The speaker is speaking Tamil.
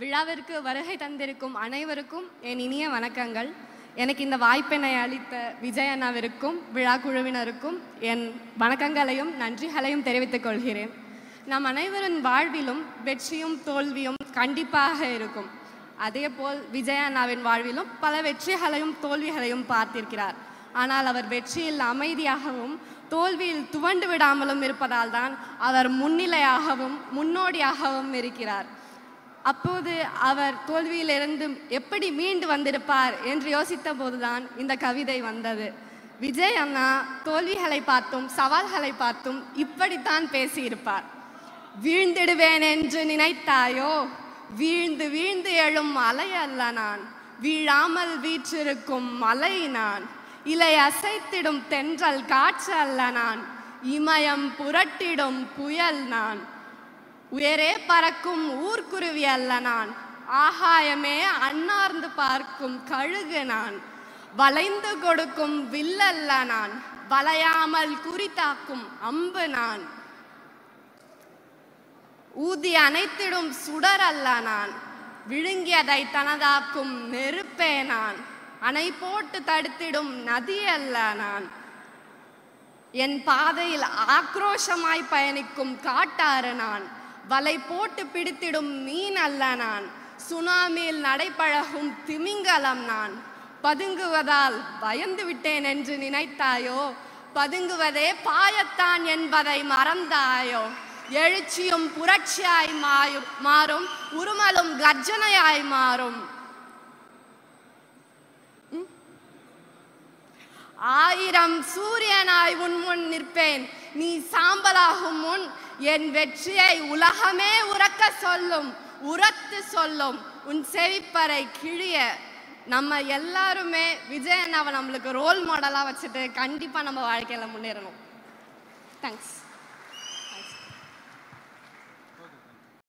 விழாவிற்கு வருகை தந்திருக்கும் அனைவருக்கும் என் இனிய வணக்கங்கள். எனக்கு இந்த வாய்ப்பினை அளித்த விஜய் அண்ணாவிற்கும் விழா குழுவினருக்கும் என் வணக்கங்களையும் நன்றிகளையும் தெரிவித்துக் கொள்கிறேன். நம் அனைவரின் வாழ்விலும் வெற்றியும் தோல்வியும் கண்டிப்பாக இருக்கும். அதேபோல் விஜய் அண்ணாவின் வாழ்விலும் பல வெற்றிகளையும் தோல்விகளையும் பார்த்திருக்கிறார். ஆனால் அவர் வெற்றியில் அமைதியாகவும் தோல்வியில் துவண்டு விடாமலும் இருப்பதால் தான் அவர் முன்னிலையாகவும் முன்னோடியாகவும் இருக்கிறார். அப்போது அவர் தோல்வியிலிருந்து எப்படி மீண்டு வந்திருப்பார் என்று யோசித்த போதுதான் இந்த கவிதை வந்தது. விஜய் அண்ணா தோல்விகளை பார்த்தும் சவால்களை பார்த்தும் இப்படித்தான் பேசியிருப்பார். வீழ்ந்திடுவேன் என்று நினைத்தாயோ, வீழ்ந்து வீழ்ந்து எழும் அலை அல்ல நான், வீழாமல் வீற்றிருக்கும் மலை நான், இலை அசைத்திடும் தென்றல் காற்று அல்ல நான், இமயம் புரட்டிடும் புயல் நான், உயரே பறக்கும் ஊர்க்குருவி அல்ல நான், ஆகாயமே அன்னார்ந்து பார்க்கும் கழுகு நான், வளைந்து கொடுக்கும் வில்லல்ல நான், வளையாமல் குறித்தாக்கும் அம்பு நான், ஊதி அணைத்திடும் சுடர் அல்ல நான், விழுங்கியதை தனதாக்கும் நெருப்பே நான், அணை போட்டு தடுத்திடும் நதி அல்ல நான், என் பாதையில் ஆக்ரோஷமாய் பயணிக்கும் காட்டாறு நான், வலை போட்டு பிடித்திடும் மீன் அல்ல நான், சுனாமியில் நடைபழகும் திமிங்கலம் நான், பதுங்குவதால் பயந்து விட்டேன் என்று நினைத்தாயோ, பதுங்குவதே பாயத்தான் என்பதை மறந்தாயோ, எழுச்சியும் புரட்சியாய் மாறும், உருமலும் கர்ஜனையாய் மாறும், ஆயிரம் சூரியனாய் உன் முன் நிற்பேன், நீ சாம்பலாகும் முன் என் வெற்றியை உலகமே உறக்க சொல்லும், உரத்து சொல்லும், உன் செவிப்பறை கிழிய. நம்ம எல்லாருமே விஜய் அண்ணாவை நம்மளுக்கு ரோல் மாடலாக வச்சுட்டு கண்டிப்பாக நம்ம வாழ்க்கையில் முன்னேறணும். தேங்க்ஸ்.